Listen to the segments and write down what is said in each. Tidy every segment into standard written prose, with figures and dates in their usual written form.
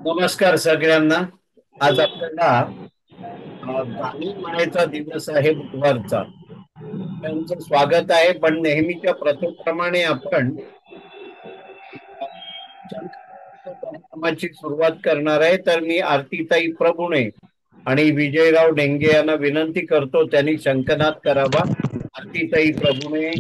नमस्कार सगळ्यांना. आज आपल्याला गाणी म्हणायचा दिवस आहे बुधवारचा. त्यांचं स्वागत आहे, पण नेहमीच्या प्रथेप्रमाणे आपण कार्यक्रमाची सुरुवात करणार आहे. तर मी आरतीताई प्रभुणे आणि विजयराव ढेंगे यांना विनंती करतो त्यांनी शंखनाद करावा. आरतीताई प्रभुणे.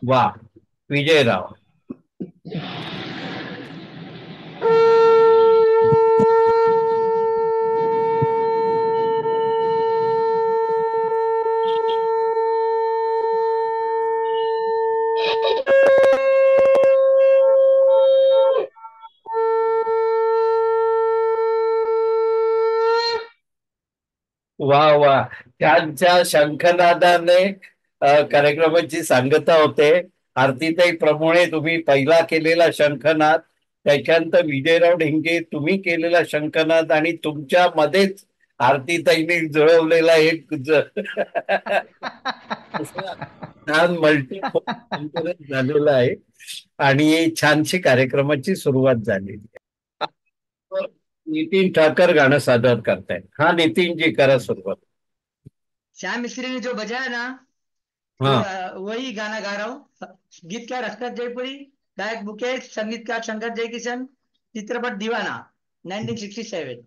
वा. विजयराव. वा वा. त्यांच्या शंखनादाने कार्यक्रमाची सांगता होते. आरतीताई प्रभुणे तुम्ही पहिला केलेला शंखनाद, त्याच्यानंतर विजयराव ढेंगे तुम्ही केलेला शंखनाद आणि तुमच्या मध्येच आरतीताईने जुळवलेला एक छान मल्टी झालेला आहे आणि छानशी कार्यक्रमाची सुरुवात झालेली आहे. नितीन ठाकर गाणं सादर करतायत. हा नितीन जी, करा सुरुवात. श्याम मिस्त्री ने जो बजाया ना, हाँ. वही गाना गा रहा हूँ। गीतकार हसरत जयपुरी, गायक मुकेश, संगीतकार शंकर जयकिशन, चित्रपट दीवाना 1967।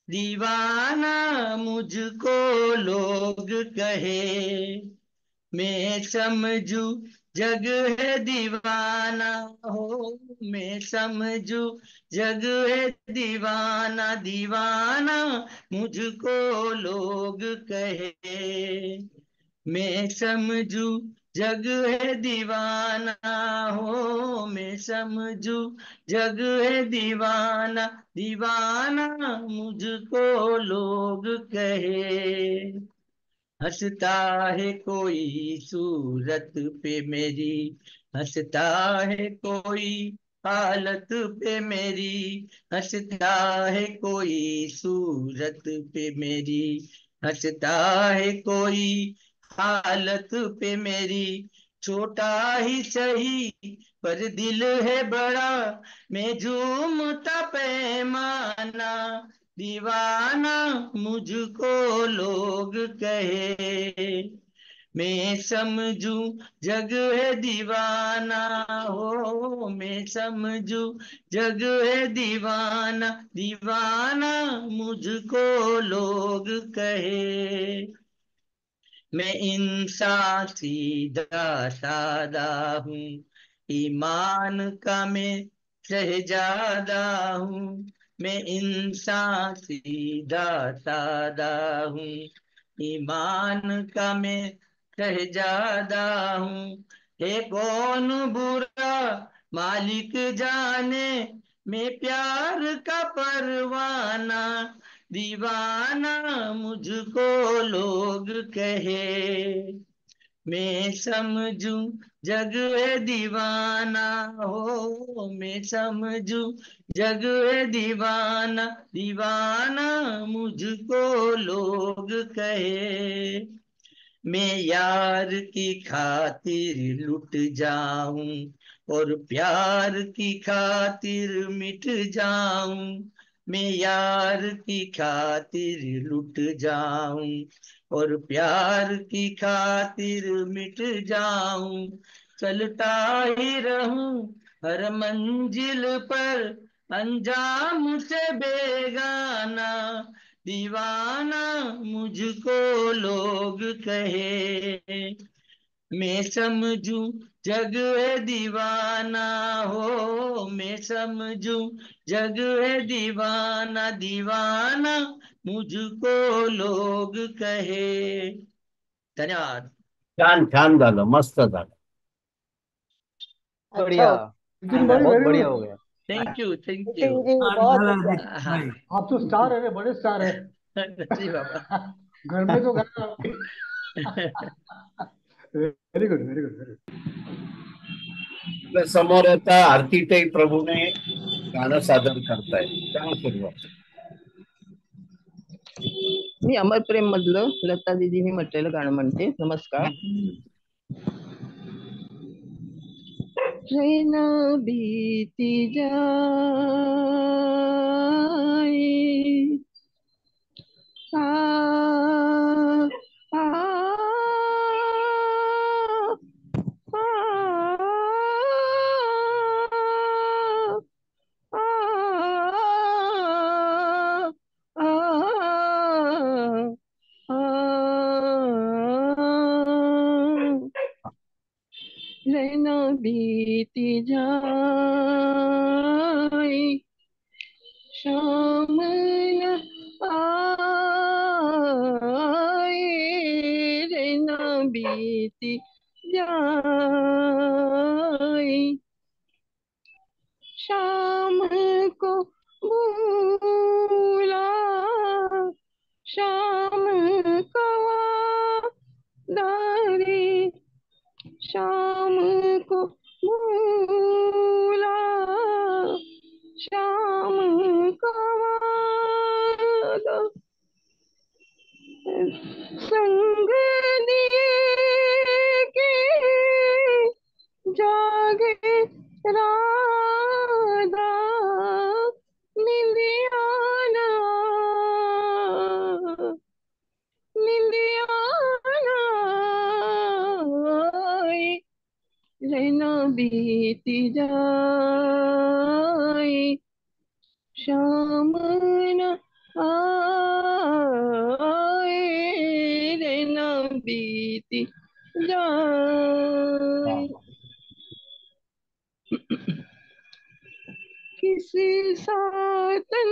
दीवाना मुझको लोग कहे, मैं समझू जग है दीवाना हो, मैं समझू जग है दीवाना, दीवाना मुझको लोग कहे, मैं समझू जग है दीवाना हो, मैं समझू जग है दीवाना, दीवाना मुझको लोग कहे। हंसता है कोई सूरत पे मेरी, हंसता है कोई हालत पे मेरी, हंसता है कोई सूरत पे मेरी, हंसता है कोई हालत पे मेरी, छोटा ही सही पर दिल है बड़ा, मैं झूमता पैमाना, दीवाना मुझको लोग कहे, मैं समझू जग है दीवाना हो, मैं समझू जग है दीवाना, दीवाना मुझको लोग कहे। मैं इंसान सीधा सादा हूँ, ईमान का मैं शहजादा हूँ, मैं इंसान सीधा सादा हूँ, ईमान का मैं शहजादा हूँ। है कौन बुरा मालिक जाने, मैं प्यार का परवाना, दीवाना मुझको लोग कहे, मैं समझू जग है दीवाना हो, मैं समझू जग है दीवाना, दीवाना मुझको लोग कहे, मैं यार की खातिर लुट जाऊं और प्यार की खातिर मिट जाऊं, मैं यार की खातिर लुट जाऊं और प्यार की खातिर मिट जाऊं, चलता ही रहूं हर मंजिल पर अंजाम से बेगाना, दीवाना मुझको लोग कहे, मैं समझू जग है दीवाना हो, मैं समझू जग है दीवाना, दीवाना मुझको लोग कहे। धन्यवाद। छान छान झालं, मस्त झालं. बढ़िया। अच्छा। नितिन भाई बहुत वेरी बढ़िया गुड। हो गया। Thank you, thank you. Nitin ji बहुत बढ़िया। हाँ। आप तो स्टार है रे, बड़े स्टार है। जी बाबा। घर में तो गाना आपके। Very good, very good, very good. आपल्या समोर आता आरतीताई प्रभुने गाणं सादर करतायत. करा सुरुवात. मी अमर प्रेम मधलं लता दीदीने म्हटलेलं गाणं म्हणते. नमस्कार. रैना बीती जाए आ, आ, आ, आ, रैना बीती जाए शाम न आए, रैना बीती जाए शाम को भूला शाम का वादा, शाम को भूला शाम का वादा, संग दिए के जागे राधा, निंदिया ना निंदिया ना आए, रैना बीती जाए शाम न आए, रैना बीती जाए। किसी सातन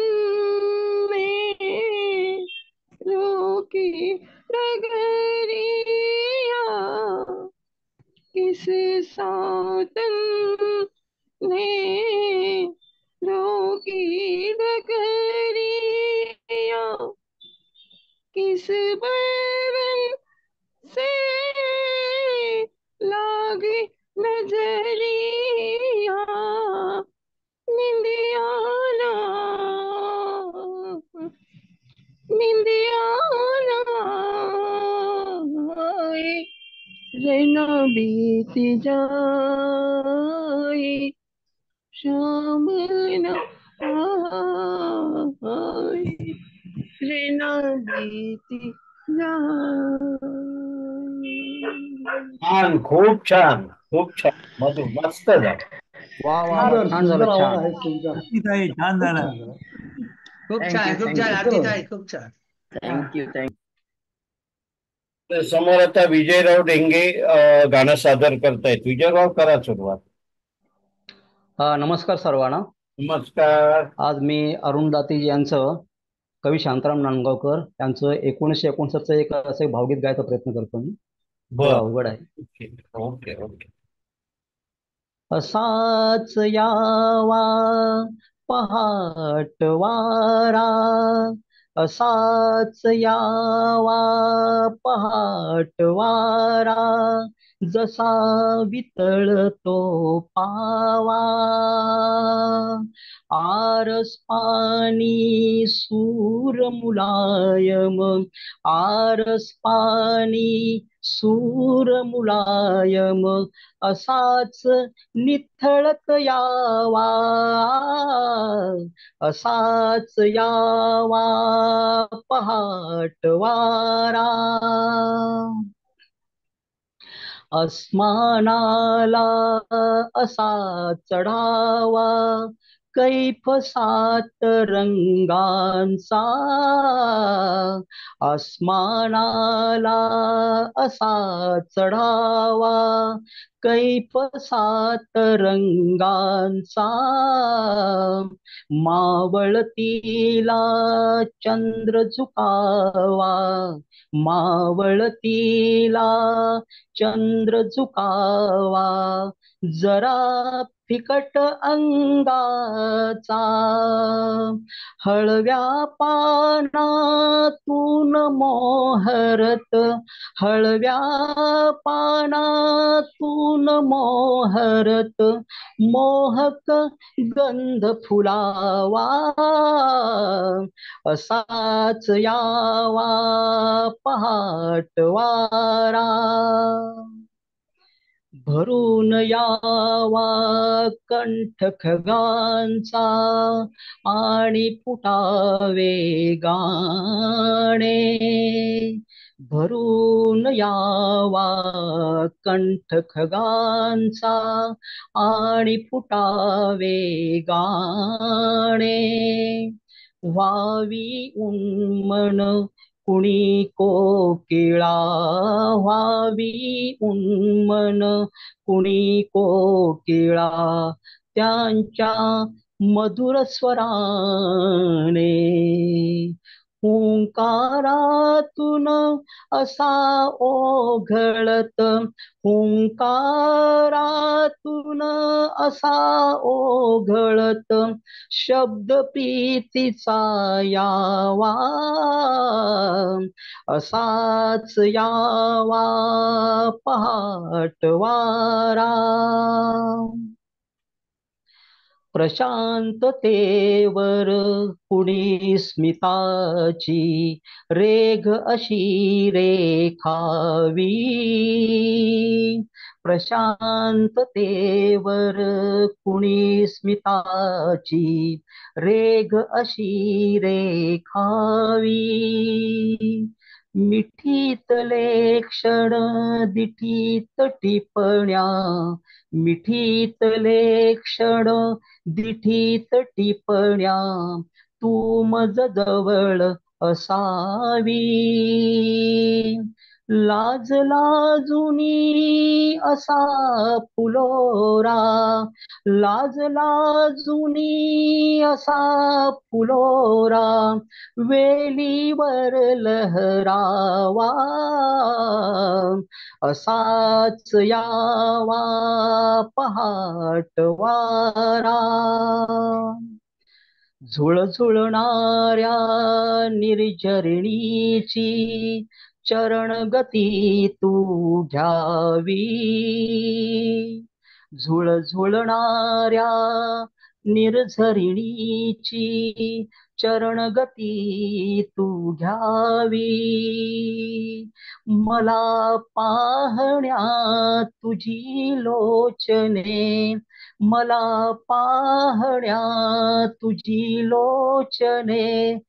में रोकी डगरिया, किस सातन ने रोकी डगरिया, किस बरन से लागी नजरिया, निंदिया ना निंदिया ना आए, रैना बीती जाए शाम न आए, रैना बीती जाए. छान, खूप छान, खूप छान. मधु मस्त झालं. वा वा वा, सुंदर छान सुंदर झालं, आवाज छान. आहे तुमचा. ताई छान खूप झाला. छान झाला. खूप Thank छान you, खूप thank छान you. आरतीताई, खूप छान. Thank you thank you. तर समोर आता विजयराव डेंगे गाणं सादर करतायत. विजयराव, करा सुरुवात. नमस्कार सर्वांना. नमस्कार. आज मी अरुण दाती यांचं कवी शांताराम नांदगावकर यांचं 1959चं एक असं एक भावगीत गायचा प्रयत्न करतो मी. थोडं बर, अवघड आहे. Okay okay. असाच यावा पहाटवारा, असाच यावा पहाटवारा, जसा वितळतो पावा, आरस पाणी सूर मुलायम, आरस पाणी सूर मुलायम, असाच निथळत यावा, असाच यावा पहाटवारा, अस्मानाला असा चढावा कैफ सात रंगांचा, अस्मानाला असा चढावा कैफ सात रंगांचा, मावळतीला चंद्र झुकावा, मावळतीला चंद्र झुकावा, जरा फिकट अंगाचा, हळव्या पानातून मोहरत, हळव्या पानातून मोहरत, मोहक गंध फुलावा, असाच यावा पहाटवारा, भरून यावा कंठ खगांचा, आणि फुटावे गाणे, भरून यावा कंठ खगांचा, आणि फुटावे गाणे, व्हावी उन्मन कुणी कोकिळा, व्हावी उन्मन कुणी कोकिळा, त्यांच्या मधुर स्वराने, हुंकारातून असा ओघळत, हुंकारातून असा ओघळत, शब्द प्रीतीचा यावा, असाच यावा पहाटवारा, प्रशांततेवर कुणी स्मिताची, रेघ अशी रेखावी, प्रशांततेवर कुणी स्मिताची, रेघ अशी रेखावी, मिठीतले क्षण दिठीत टिपण्या, मिठीतले क्षण दिठीत टिपण्या, तू मज जवळ असावी, लाज लाजुनी असा फुलोरा, लाज लाजुनी असा फुलोरा, वेलीवर लहरावा, असाच यावा पहाटवारा, झुळझुळणाऱ्या निर्झरिणीची चरणगती तू घ्यावी, झुळझुळणाऱ्या निर्झरिणीची चरणगती तू घ्यावी, मला पाहण्या तुझी लोचने, मला पाहण्या तुझी लोचने,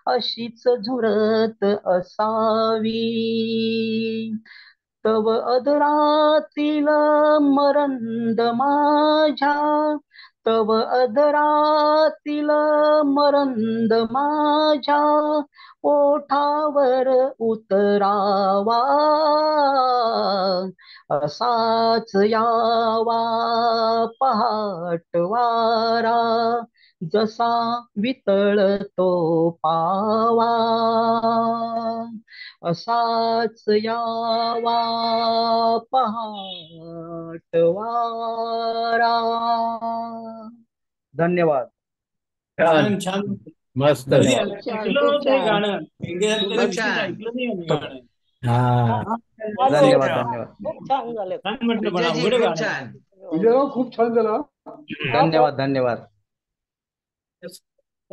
अशीच झुरत असावी, तव अधरातील मरंद माझ्या, तव अधरातील मरंद माझ्या, ओठावर उतरावा, असाच यावा पहाटवारा, जसा वितळतो पावा, असाच यावा पहाटवारा. धन्यवाद. छान, छान. मस्त. कधी धन्यवाद. ऐकलं नव्हतं हे गाणं. वेंगेसारखं खूपच कधीच छान. ऐकलं नाही आम्ही गाणं. हा, धन्यवाद. छान. धन्यवाद. खूप छान झाले. छान म्हटलं पण विजयजी अवघड खूप गाणं आहे. छान. विजयराव खूप छान झाला. धन्यवाद. धन्यवाद.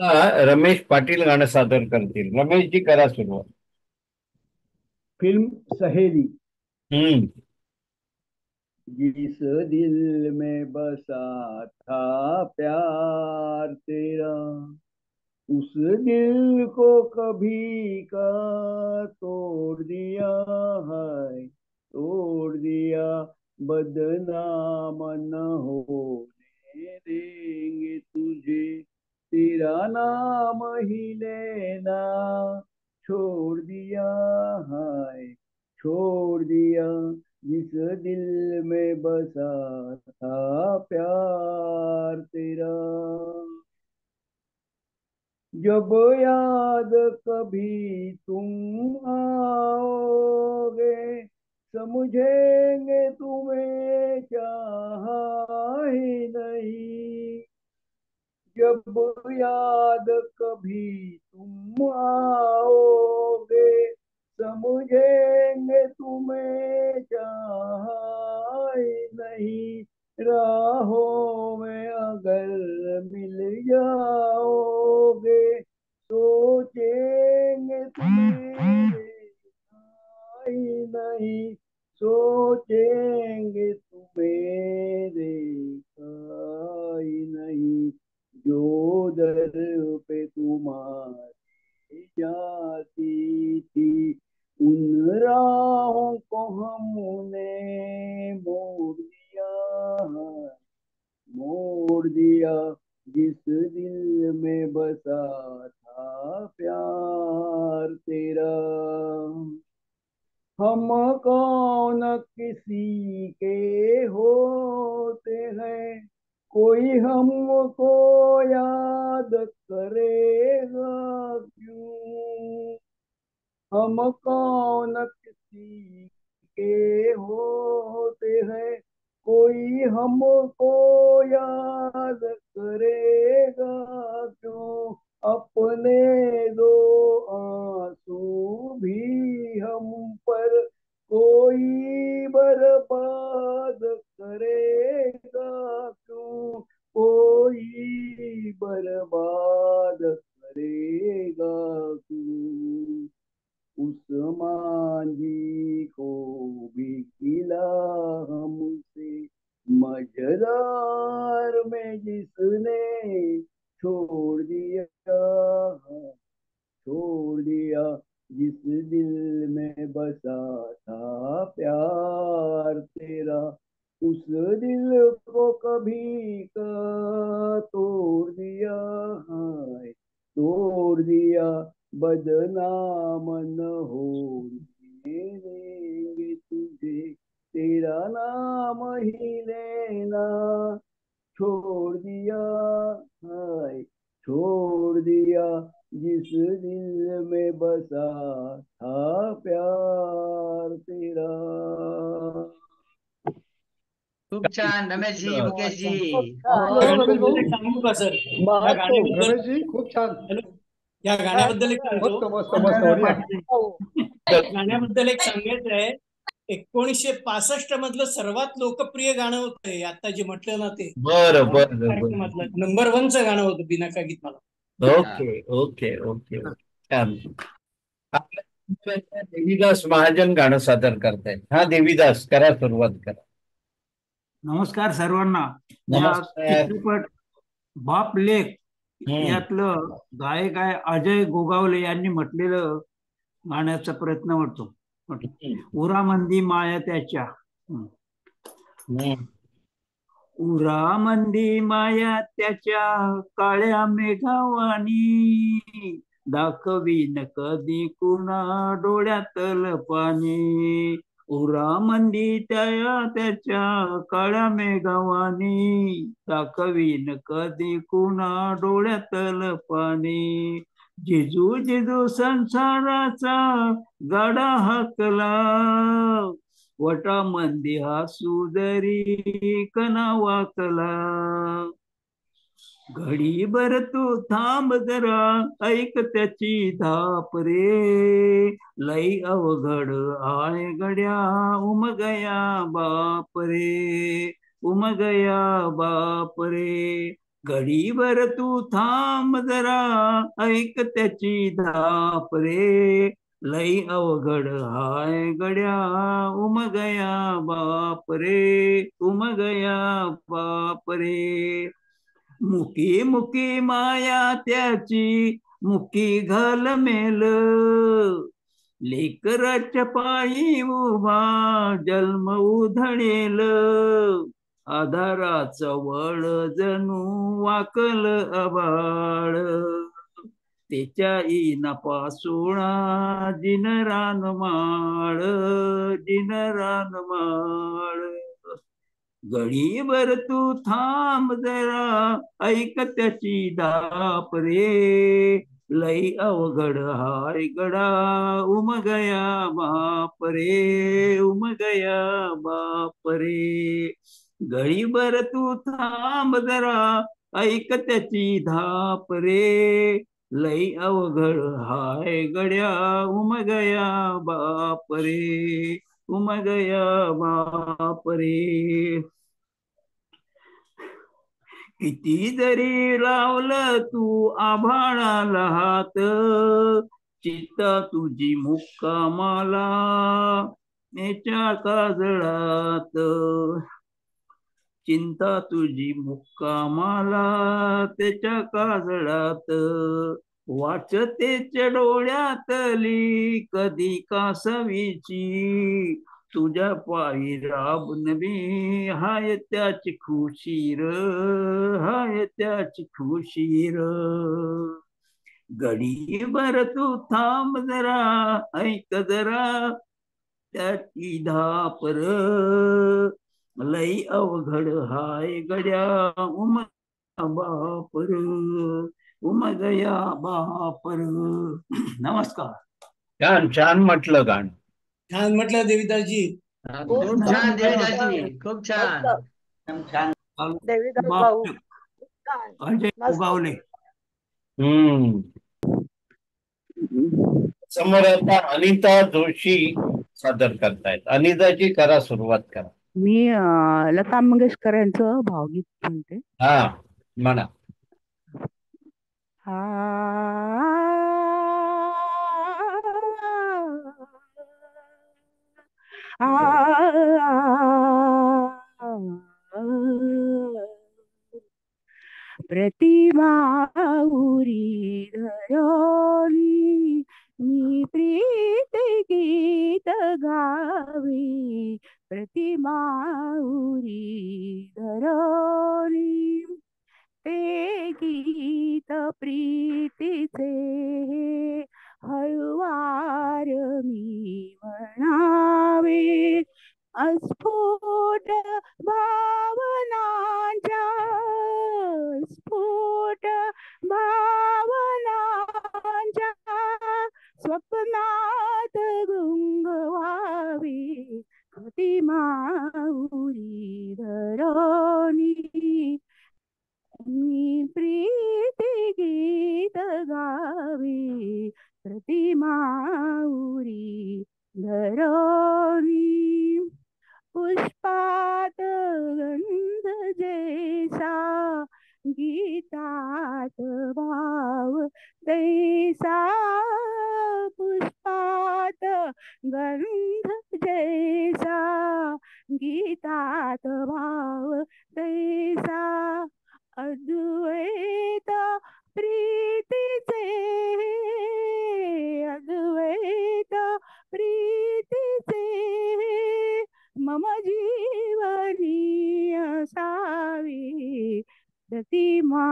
आता रमेश पाटील गाणं सादर करतील. रमेशजी करा सुरुवात. फिल्म सहेली. हम्म. जिस दिल में बसा था प्यार तेरा, उस दिल को कभी का तोड़ दिया है, तोड़ दिया, बदनाम न होने देंगे तुझे, तेरा नाम ही लेना छोड़ दिया है, छोड़ दिया, जिस दिल में बसा था प्यार तेरा, जब याद कभी तुम आओगे, समझेंगे तुम्हें चाहा ही नहीं। जब याद कभी तुम आओगे, समझेंगे तुम्हें चाहा ही नहीं। राहों में अगर मिल जाओगे, सोचेंगे तुम्हें देखा ही नहीं। सोचेंगे तुम्हें देखा ही नहीं। जो दर पे तुम्हारी जाती थी, उन राहों को हमने मोड़ दिया, मोड़ दिया। जिस दिल में बसा था प्यार तेरा, हम कौन किसी के होते हैं, कोई हमको याद करेगा क्यों। हम कौन किसी के होते हैं, कोई हमको याद करेगा क्यों। अपने दो आंसू भी हम पर कोई बर्बाद करेगा क्यों। कोई बर्बाद करेगा क्यों। उस मांझी को भी खिला हमसे मझधार में जिसने छोड़ दिया, छोड़ दिया। जिस दिल में बसा था प्यार तेरा, उस दिल को कभी का तोड़ दिया, हाय तोड़ दिया। बदनाम न होने देंगे तुझे, तेरा नाम ही लेना छोड़ दिया, हाय छोड़ दिया। जिस दिल में बसा था प्यार तेरा। खूप छान रमेशजी, मुकेशजी. हॅलो रमेश भाऊ. एक सांगू का सर या बहुत खूप. गाण्याबद्दल? रमेशजी खूप छान. हॅलो, या गाण्याबद्दल एक सांगतो. मस्त मस्त मस्त बढिया. गाण्याबद्दल एक सांगायचं आहे. 1965 मधलं सर्वात लोकप्रिय गाणं होतं हे, आता जे म्हटलं ना ते बरं बरं कार्यक्रमातलं बरं. नंबर 1चं गाणं होतं बिनाका गीत मला. Okay okay okay okay. छान. आपल्या देवीदास महाजन गाणं सादर करतायत. हा देवीदास, करा सुरुवात करा. नमस्कार सर्वांना. या नमस्कार. चित्रपट बाप लेक हम्म. यातलं गायक आहे अजय गोगावले यांनी म्हटलेलं गाण्याचा प्रयत्न करतो. उरामंदी माया त्याच्या. हम्म. उरामंदी माया त्याच्या काळ्या मेघावानी, दाखवीन कधी कुणा डोळ्यातल पाणी. उरामंदी त्याच्या काळ्या मेघावानी, दाखवीन कधी कुणा डोळ्यातल पाणी. जिजू जिजू संसाराचा गाडा हाकला, वटामंदी हसू जरी कना वाकला. घडीभर तू थांब जरा, ऐक त्याची धाप रे, लई अवघड आहे गड्या उमगया बाप रे, उमगया बाप रे. घडीभर तू थांब जरा, ऐक त्याची धाप रे, लई अवघड हाय गड्या उमगया बाप रे, उमगया बाप रे. मुकी मुकी माया त्याची, मुकी घाल मेल, लेकराच्या पायी उभा जन्म उधळेल. आधाराचं वळ जणू वाकल आभाळ, त्याच्या इना पासोळा जिन रानमाळ, जिन रानमाळ. घडीभर तू थांब जरा, ऐक त्याची धाप रे, लई अवघड हाय गडा उमगया बाप रे उमगया बाप रे. गळीभर तू थांब जरा ऐक त्याची धाप रे. लई अवघड हाय गड्या उमगया बाप रे उमगया बाप रे. किती जरी लावलं तू आभाळाला हात चित्ता तुझी मुक्कामाला याच्या काजळात. चिंता तुझी मुक्कामाला त्याच्या काजळात. वाचतेच्या डोळ्यातली कधी कासवीची तुझ्या पायी राबून मी हाय त्याची खुशी र हाय त्याची खुशी र. गडीभर तू थांब जरा ऐक जरा त्याची धाप र. लई अवघड हाय गड्या बाप र उमगया बाप र. नमस्कार. छान छान म्हटलं गाणं. छान म्हटलं देविदासजी. खूप छान देवीदासजी, खूप छान. छान. देवीदास भाऊ छान. अजय मस्त. गोगावले. हम्म. समोर आता अनिता जोशी सादर करतायत. अनिताजी करा, सुरुवात करा. मी लता मंगेशकर यांचं भावगीत म्हणते. हा म्हणा. प्रतिमा उरी धरोनी मी प्रीत गीत गावी. प्रतिमा उरी धरोनी ते गीत प्रीतीचे हळुवार मी म्हणावे. अस्फुट भावनांच्या स्फुट भावनांच्या स्वप्नात गुंगवावी. प्रतिमा उरी धरोनी मी प्रीती गीत गावी. प्रतिमा उरी धरोनी पुष्पात गंध जैसा गीतात भाव तैसा. पुष्पात गंध जैसा गीतात भाव तैसा. अद्वैत प्रीतीचे अद्वैत प्रीतीचे मम जीवनी असावी. प्रतिमा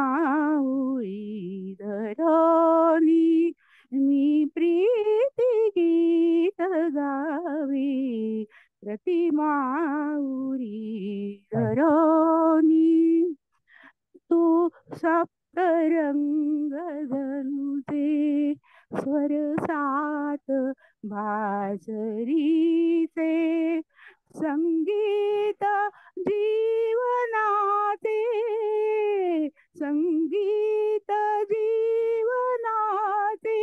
उरी धरोनी मी प्रीती गीत गावी. प्रतिमा उरी धरोनी तू सप्तरंग धनुचे स्वर सात भासरीचे संगीत जीवनाचे संगीत जीवनाचे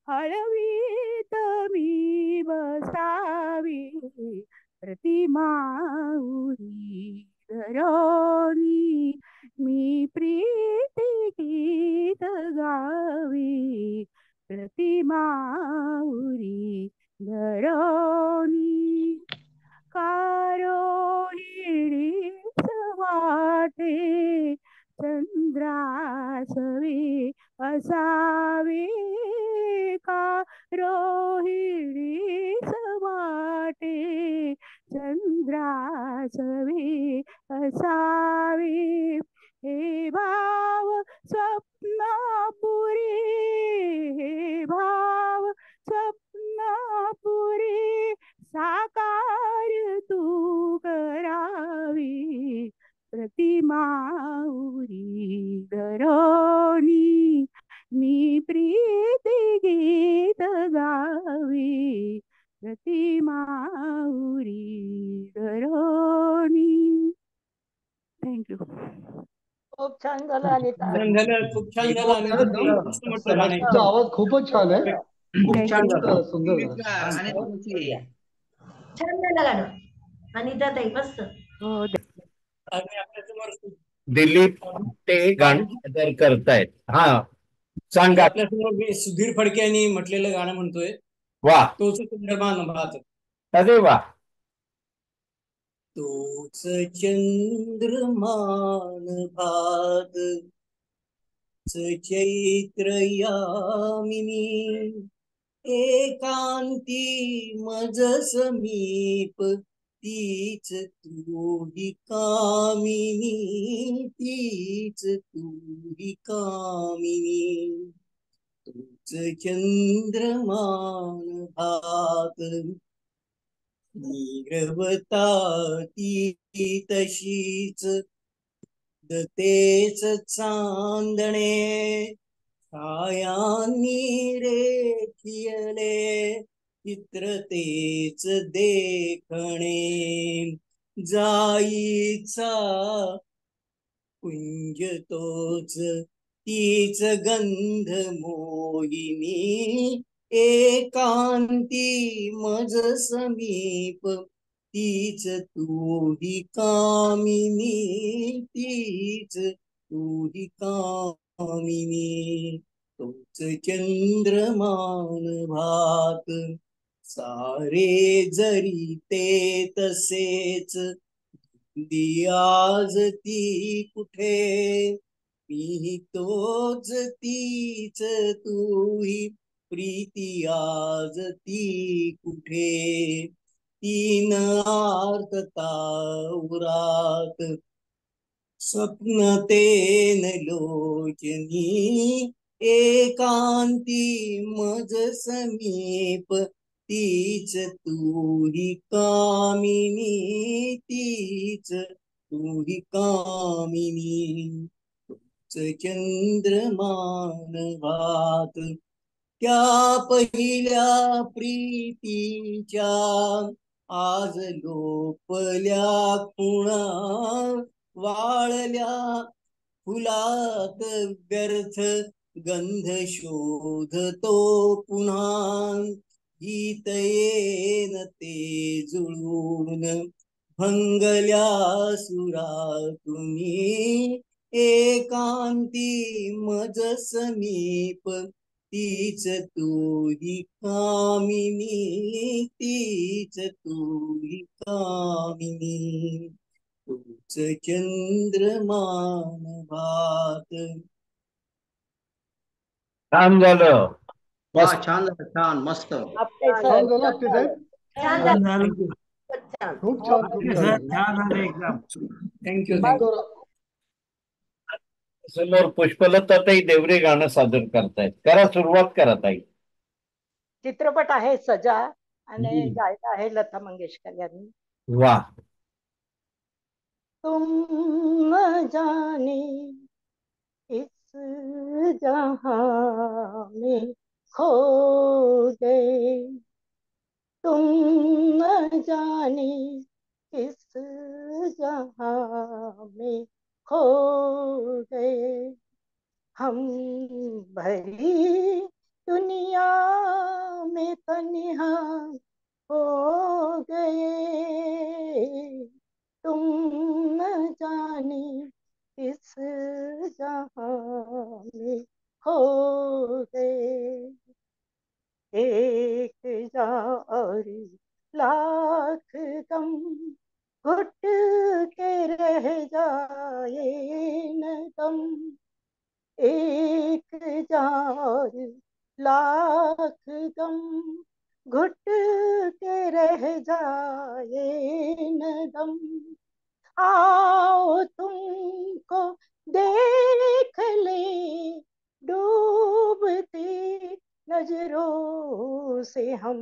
हळवीत मी बसावी. प्रतिमा उरी धरोनी मी प्रीती गीत गावी. प्रतिमा उरी धरोनी कारोहिणी वाटे चंद्रासवे असावे. कारोहिणी वाटे चंद्रासवे असावे. हे भाव स्वप्नपुरी हे भाव स्वप्नपुरी साकार तू करावी. प्रतिमा उरी धरोनी मी प्रीती गीत गावी रती माऊरी धरणी. थँक्यू. खूप छान झालं अनिता. छान झालं, खूप छान झालं अनिता. मस्त म्हटलं गाणं. तुमचा आवाज खूपच छान आहे. खूप छान झालं. सुंदर झालं. अनिता मुखी. छान झालं गाणं. अनिता ताई मस्त. हो. आणि आपल्यासमोर दिलीप ते गाणं सादर करतायत. हा सांगा. आपल्यासमोर मी सुधीर फडके यांनी म्हटलेलं गाणं म्हणतोय. वा. तोच चंद्रमान भात. अरे वा. तोच चंद्रमान भात चैत्र यामिनी एकांती मज समीप तीच तूही कामिनी तीच तूही कामिनी. तूच चंद्रमान भात नीरवता ती तशीच तेच चांदणे छायांनी रेखियले चित्रतेच देखणे. जाईचा कुंज तोच तीच गंध मोहिनी एकांती मज समीप तीच तूही कामिनी तीच तूही कामिनी. तोच चंद्रमान भात सारे जरी ते तसेच दियाज ती कुठे मी तोच तीच तूही प्रीती आज ती कुठे. तीन आर्तता उरात स्वप्न तेन लोचनी एकांती मज समीप तीच तूही कामिनी तीच तूही कामिनी. तोच चंद्रमान भात त्या पहिल्या प्रीतीच्या आज लोपल्या खुणा वाळल्या फुलात व्यर्थ गंध शोधतो पुन्हा. गीत येन ते जुळून भंगल्या सुरातुनी एकांती मज समीप तीच तूही कामिनी तीच तूही कामिनी. तूच चंद्रमान भात. छान झालं. छान झालं. छान मस्त. आपटे छान सर. झालं आपटे साहेब. छान छान झालं. झालं. खूपच छान. खूप छान खूप छान झालं. छान झालं एकदम. थँक्यू. सुंदर. समोर पुष्पलताताई देवरे गाणं सादर करतायत. करा, सुरुवात करा ताई. चित्रपट आहे सजा आणि गायला आहे लता मंगेशकर यांनी. वा. तुम न जाने इस जहां में खो गए, तुम न जाने इस जहां में खो गए, हम भरी दुनिया में तन्हा हो गए, तुम न जाने इस जहां में खो गए, एक जारी लाख गम घुट के रह जाए न गम, एक जार लाख गम घुट के रह जाए न गम, आओ तुमको देख ले डूबती नजरों से हम,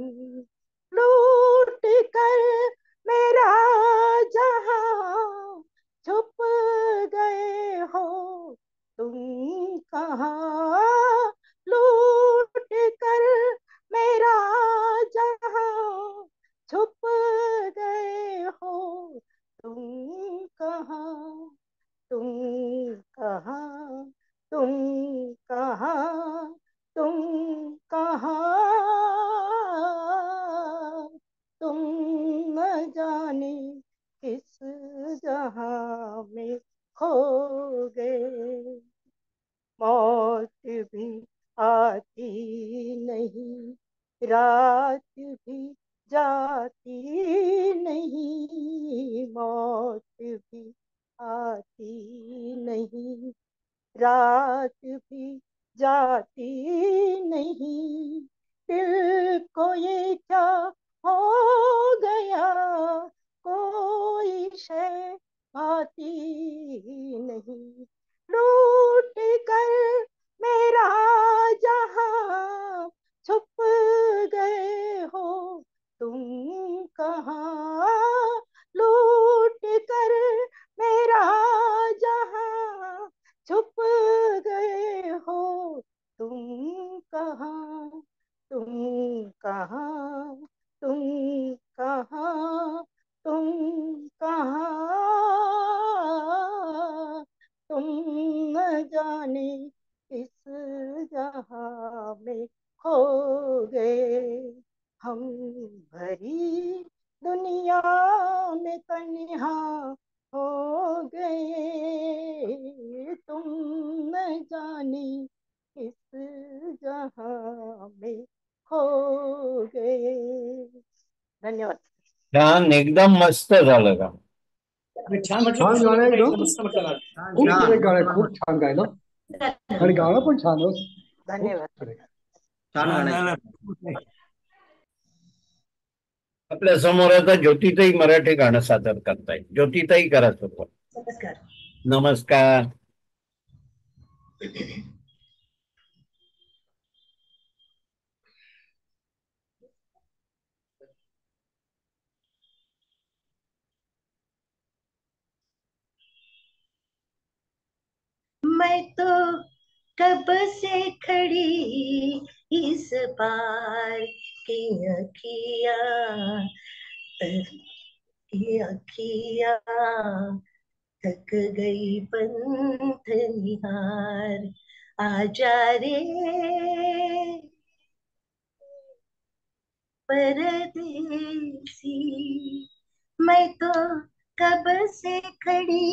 लूट कर मेरा जहां छुप गए हो तुम कहाँ, लूट रात भी जाती नहीं, मौत भी आती नहीं, रात भी जाती नहीं, दिल को ये क्या हो गया, कोई शय भाती नहीं, लूट कर मेरा जहां छुप गए हो तुम कहाँ, लूट कर मेरा जहां छुप गए हो तुम कहाँ, तुम कहाँ, तुम कहाँ, तुम कहाँ, तुम न जाने किस जहां में खो गए, हम भरी दुनिया में तन्हा हो गए, तुम न जाने किस जहां में खो गए। धन्यवाद. छान, एकदम मस्त झालं का. छान म्हटलं छान कुशल गाणं म्हटलं, एकदम. एकदम मस्त म्हटलं बाळ. खूप सुरेख गाणं आहे, खूप छान गायलं आणि गाणं पण छान आहे. खूप धन्यवाद. सुरेख. छान झालं. आपल्या समोर आता ज्योतिताई मराठी गाणं सादर करताय. ज्योतिताई करा सुरुवात. नमस्कार. नमस्कार. मैं तो कब से खड़ी इस पार की अखियां, की अखियां थक गई पंथ निहार, आजा रे परदेसी, मैं तो कब से खड़ी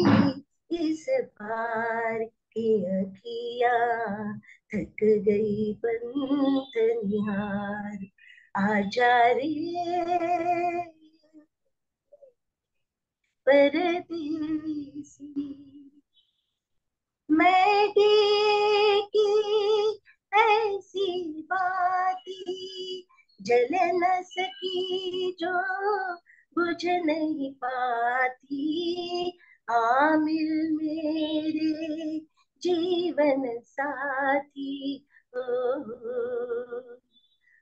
इस पार की अखियां थक गई पंथ निहार, आजा रे परदेसी, मैं देखी ऐसी बाती जल न सकी जो बुझ नहीं पाती, आमिर मेरे जीवन साथी ओ,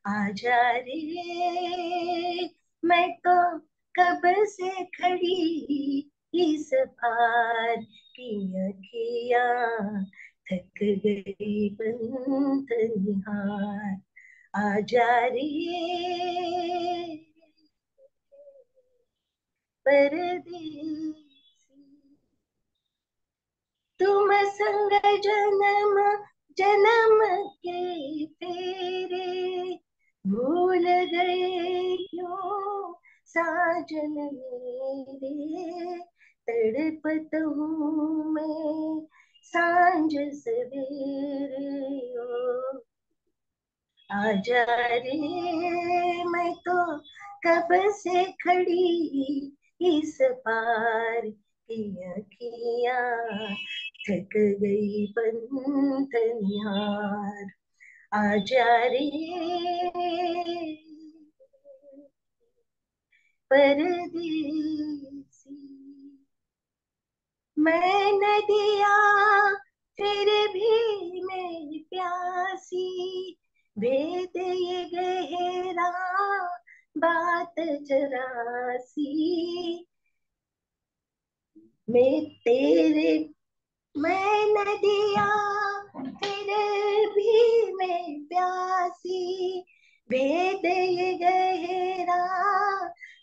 आजा रे मैं तो कब से खड़ी इस पार की अखियां थक गई पंथ निहार, आजा रे परदेसी, तुम संग जन्म जन्म के तेरे भूल गए क्यों साजन मेरे, तड़पत हूँ मैं सांझ सवेरे ओ, आजा रे मैं तो कब से खड़ी इस पार की अखियां थक गई पंथ निहार, आजा रे परदेसी, मैं नदिया फिर भी मैं प्यासी, भेद ये गहरा बात जरासी, मैं नदिया फिर भी मैं प्यासी, भेद ये गहरा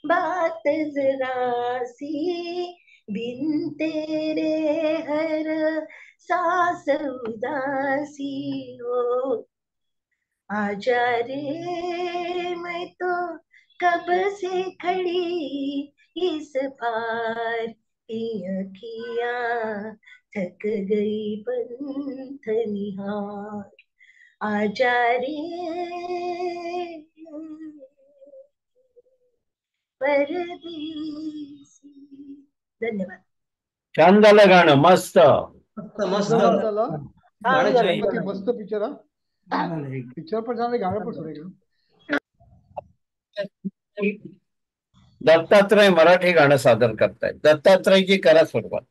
बात जरा सी, बिन तेरे हर सांस उदासी हो, आजा रे मैं तो कब से खड़ी इस पार की अखियां थक गई पंथ निहार, आजा रे परदेसी. धन्यवाद. छान झालं गाणं, मस्त. मस्त धन्यवाद दादा. गाणं छान. गणपती मस्त पिक्चर हा. पिक्चर पण छान आहे, गाणं पण सुरेख आहे. दत्तात्रय मराठी गाणं सादर करतायत. दत्तात्रयजी करा सुरुवात.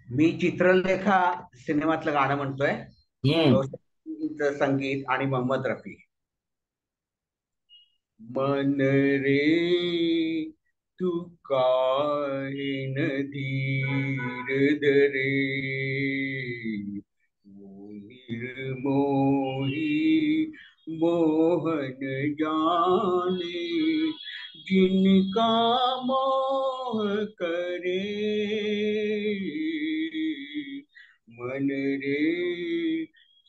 मी चित्रलेखा सिनेमातलं गाणं म्हणतोय. रोशनचं संगीत आणि मोहम्मद रफी. मन रे तू काहे न धीर धरे, निर्मोही मोहन जाने, जिनका मोह करे. मन रे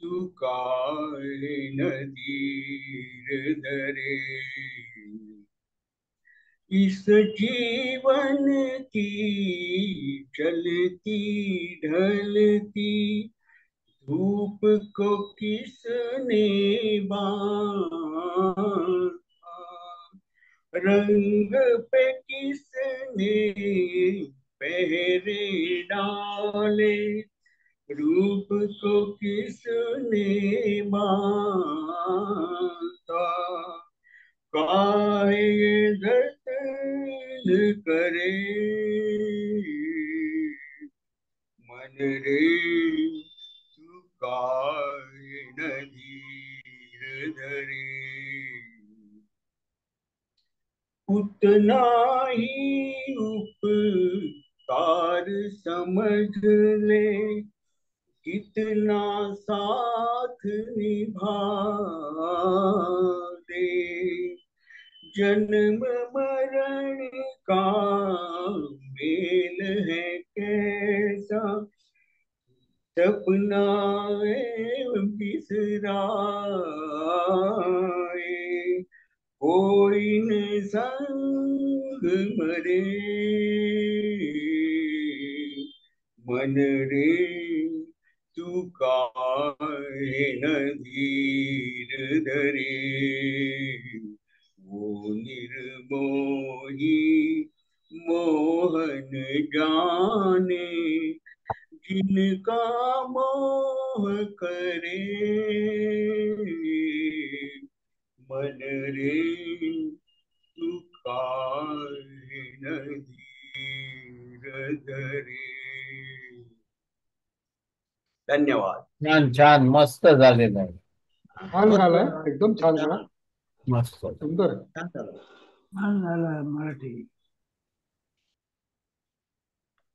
तू काहे न धीर धरे, इस जीवन की चलती ढलती धूप को किसने बांधा, रंग पे किसने पहरे डाले, रूप को किसने बांधा, काहे जतन करे. मन रे तू काहे न धीर धरे, उतना ही उपकार समझ ले, कितना साथ निभा दे. जन्म मरण का मेल है कैसा, सपना बिसराए, कोई न संग मरे. मन रे तू काहे न धीर धरे, वो निर्मोही मोहन जाने, जिनका मोह करे. मन रे तू काहे न धीर धरे. धन्यवाद. छान छान, मस्त झालेलं आहे. छान गाणं आहे, एकदम छान गाणं, मस्त, सुंदर आहे. छान झालं मराठी.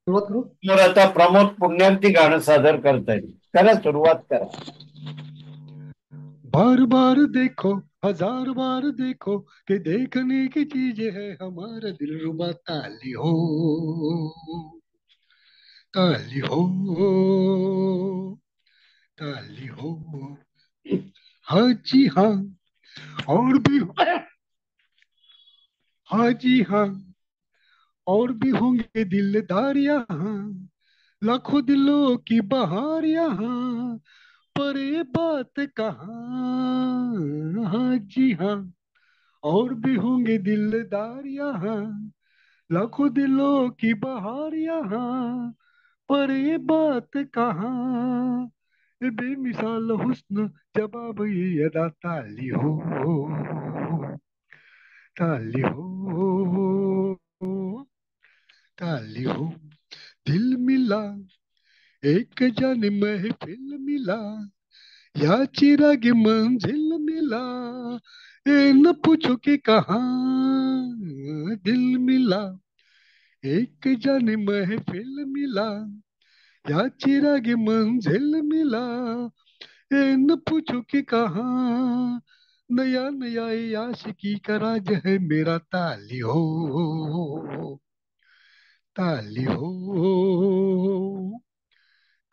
सुरुवात करू. तर आता प्रमोद पुण्यार्थी गाणं सादर करतायत. करा सुरुवात करा. बार बार देखो, हजार बार देखो, कि देखने की चीज है हमारा दिलरुबा. ताली हो, ताली हो, ताली हो. हाँ जी हाँ, और भी, हाँ जी हाँ, और भी होंगे दिलदार यहाँ, लाखों दिलों की बहार यहाँ, पर ये बात कहाँ. हाँ जी हाँ, और भी होंगे दिलदार यहाँ, लाखों दिलों की बहार यहाँ, पर ये बात कहाँ. ये बेमिसाल हुस्न जवाब ये अदा. ताली हो, ताली हो, ताली हो. दिल मिला एक जान महफिल मिला, या चिराग मंजिल मिला, ये न पूछो कि कहाँ. दिल मिला एक जान महफिल मिला, या चिराग मंजिल मिला, ये न पूछो कि कहाँ. नया नया ये आशिकी का राज है मेरा. ताली हो, ताली हो,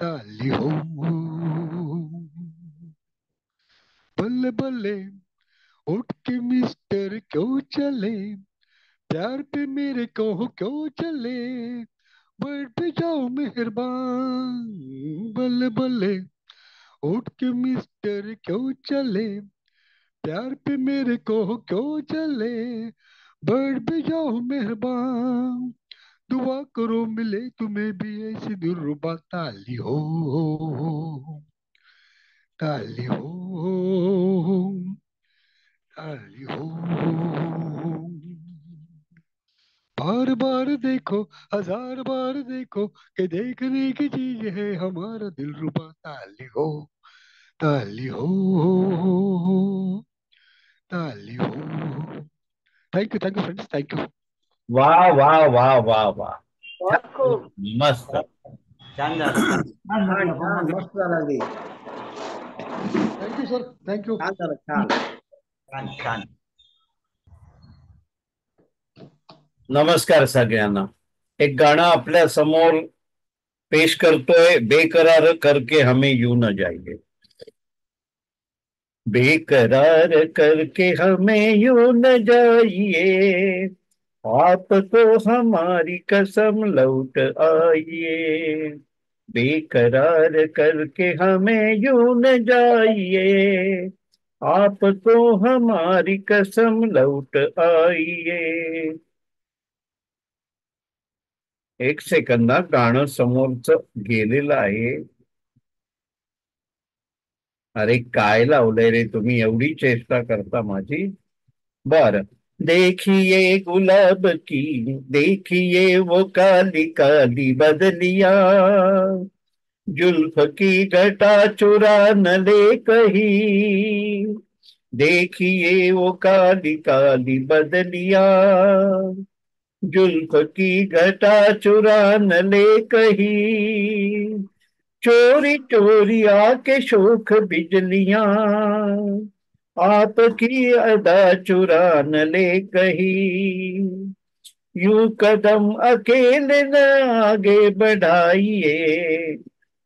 ताली हो. बल्ले बल्ले उठ के मिस्टर क्यों चले, प्यार पे मेरे कहो क्यों चले, बैठ जाओ मेहरबान. बल्ले बल्ले उठ के मिस्टर क्यों चले, प्यार पे मेरे को क्यों चले, बढ़ भी जाओ मेहरबान, दुआ करो मिले तुम्हें भी ऐसी दिलरुबा ताली हो, ताली हो, ताली हो। बार बार देखो, हजार बार देखो, कि देखने की चीज है हमारा दिलरुबा ताली हो, ताली हो, ताली हो। Thank you friends, thank you. वाह वाह वाह वाह वाह, बहुत छान, खूप. मस्त. छान झालं छान छान झाली, छान अभंग छान झाली. मस्त झालं ते. Thank you sir, thank you. छान झालं छान छान छान. नमस्कार सगळ्यांना. एक गाणं आपल्या समोर पेश करतोय, बेकरार करके हमें यूं न जाइए. बेकरार करके हमें यूं न जाइए, आपको हमारी कसम लौट आइए. बेकरार करके हमें यूं न जाइए, आपको हमारी कसम लौट आइए. एक सेकंद ना, गाणं समोरचं गेलेलं आहे. अरे काय लावलंय रे तुम्ही, एवढी चेष्टा करता माझी. बर. देखिए गुलाब की, देखिए वो काली काली बदलिया, जुल्फ की घटा चुरा न ले कहीं. देखिए वो काली काली बदलिया, जुल्फ की घटा चुरा न ले कहीं. चोरी चोरी आके शोख बिजलियां, आपकी अदा चुरा न ले कहीं. यूं कदम अकेले न आगे बढ़ाइए,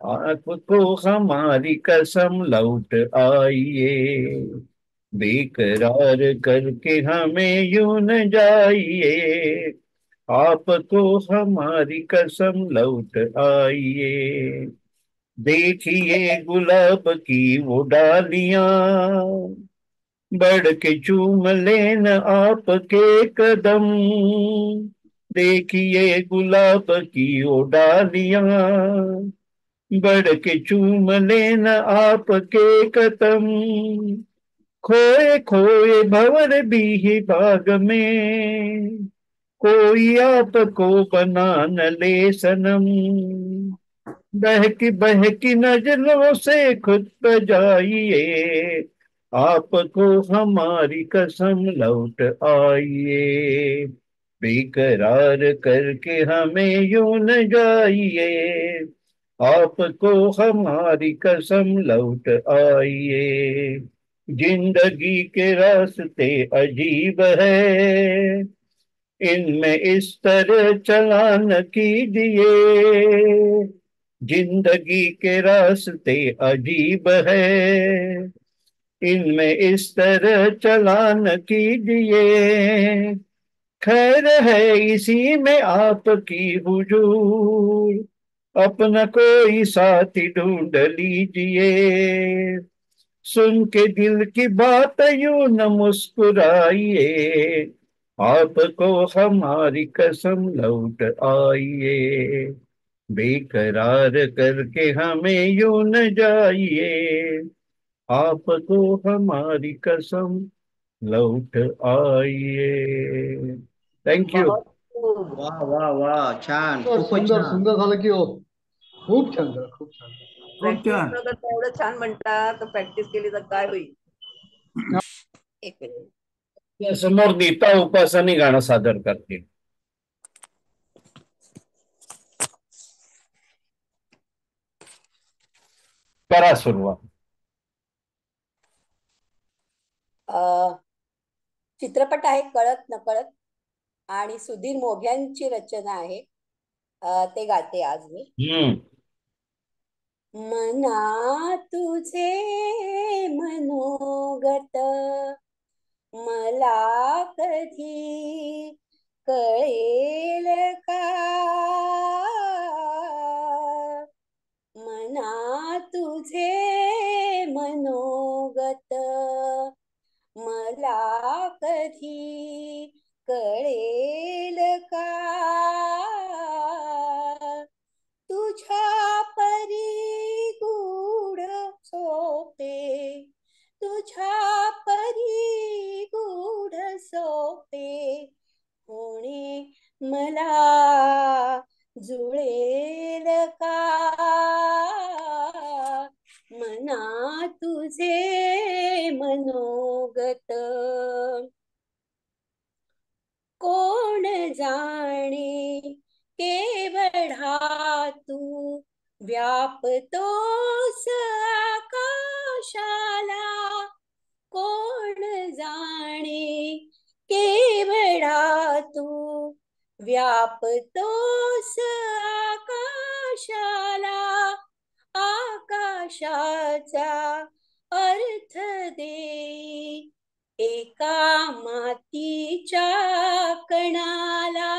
आपको हमारी कसम लौट आइए. बेकरार करके हमें यूं न जाइए, आपको हमारी कसम लौट आइए. देखिए गुलाब की वो डालियां, बढ़ के चूम लेन आपके कदम. देखिए गुलाब की वो डालियां, बढ़ के चूम लेन आपके कदम. खोए खोए भंवर भी ही बाग में, कोई आपको बना न ले सनम. बहकी नजरों से खुद बजाइए, आपको हमारी कसम लौट आइए. बेकरार करके हमें यूं न जाइए, आपको हमारी कसम लौट आइए. जिंदगी के रास्ते अजीब है, इनमें इस तरह चलान कीजिए. जिंदगी के रास्ते अजीब है, इनमें इस तरह चलान कीजिए. खैर है इसी में आपकी हुजूर, अपना कोई साथी ढूंढ लीजिए. सुन के दिल की बात यूं न मुस्कुराइए, आपको हमारी कसम लौट आइए. बेकरार करके हमें यूं न जाइए, आपको हमारी कसम लौट आइए. Thank you. बहुत खूप. वा वा वा छान सुंदर खूपच सुंदर छान. सुंदर झालं की हो. खूप छान झालं, खूप छान झालं. खूप प्रॅक्टिस छान. न करता एवढं छान म्हणतात तर प्रॅक्टिस केली तर काय होईल. एक मिनिट. समोर नीता उपासनी गाणं सादर करतील. करा सुरुवात. चित्रपट आहे कळत नकळत आणि सुधीर मोघ्यांची रचना आहे. ते गाते आज मी. मना तुझे मनोगत मला कधी कळेल का. मना तुझे मनोगत मला कधी कळेल का तुझ्या परी गूढ सोपे तुझ्या परी गूढ सोपे कोणी मला जुळेल का मना तुझे मनोगत कोण जाणे केवढा तू व्यापतोस आकाशाला कोण जाणे केवढा तू व्यापतोस आकाशाला आकाशाचा अर्थ दे एका मातीच्या कणाला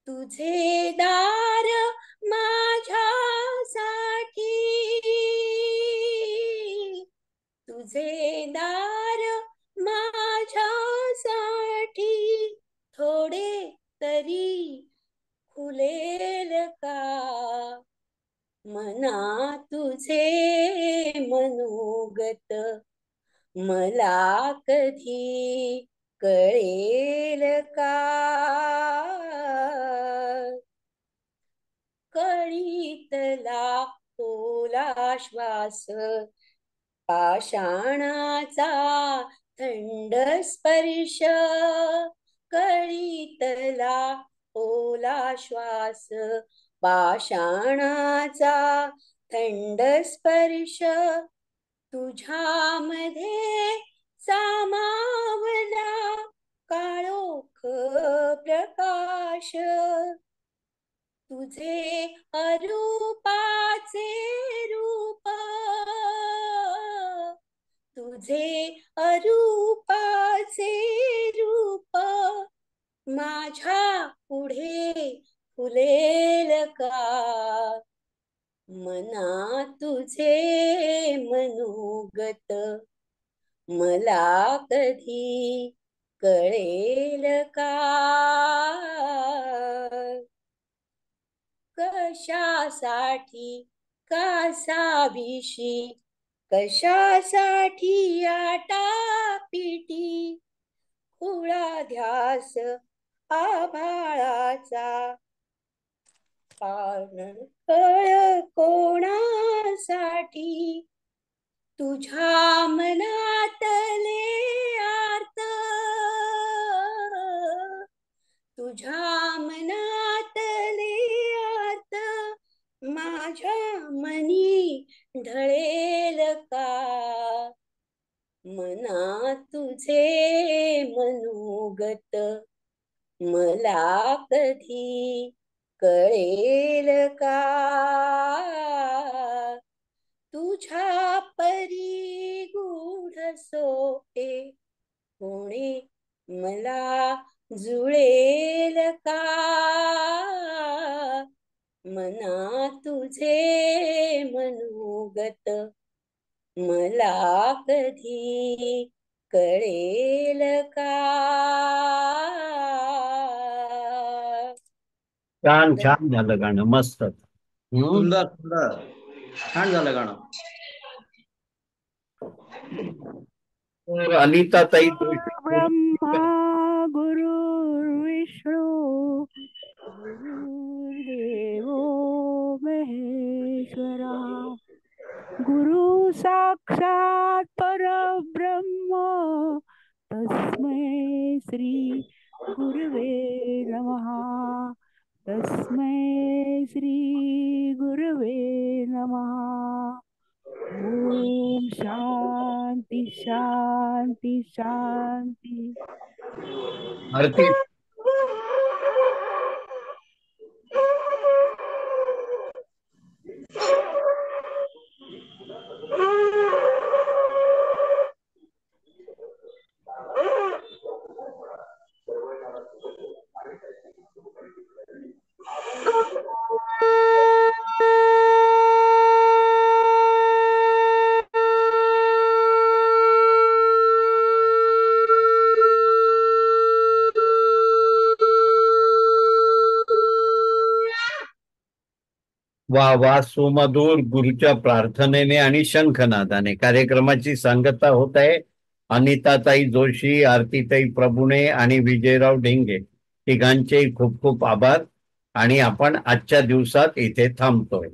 तुझे दार माझ्यासाठी तुझे दार माझ्यासाठी थोडे तरी खुलेल का मना तुझे मनोगत मला कधी कळेल का कळीतला ओला श्वास पाषाणाचा थंड स्पर्श कळीतला ओला श्वास पाषाणाचा थंड स्पर्श तुझ्यामध्ये सामावला काळोख प्रकाश तुझे अरूपाचे रूप तुझे अरूपाचे रूप माझ्या पुढे फुलेल का मना तुझे मनोगत मला कधी कळेल का कशासाठी कासाविषी कशासाठी आटापिटी खुळा ध्यास आभाळाचा कळ कोणासाठी तुझ्या मनातले आर्त तुझ्या मनातले आर्त माझ्या मनी ढळेल का मना तुझे मनोगत मला कधी कळेल का तुझ्या परी गूढ सोपे कोणी मला जुळेल का मना तुझे मनोगत मला कधी कळेल का छान छान झालं गाणं मस्त सुंदर सुंदर छान झालं गाणं अनिता ताई ब्रह्मा गुरुर्विष्णू गुरुर्देवो महेश्वरा गुरु साक्षात परब्रह्म तस्मै श्री गुरुवे नमः तस्मै श्री गुरुवे नमः ओम शांती शांती शांती आरती वा वा सुमधुर गुरुच्या प्रार्थनेने आणि शंखनादाने कार्यक्रमाची सांगता होत आहे अनिताताई जोशी, आरतीताई प्रभुणे आणि विजयराव ढेंगे तिघांचे खूप खूप आभार. आणि आपण आजच्या दिवसात इथे थांबतोय.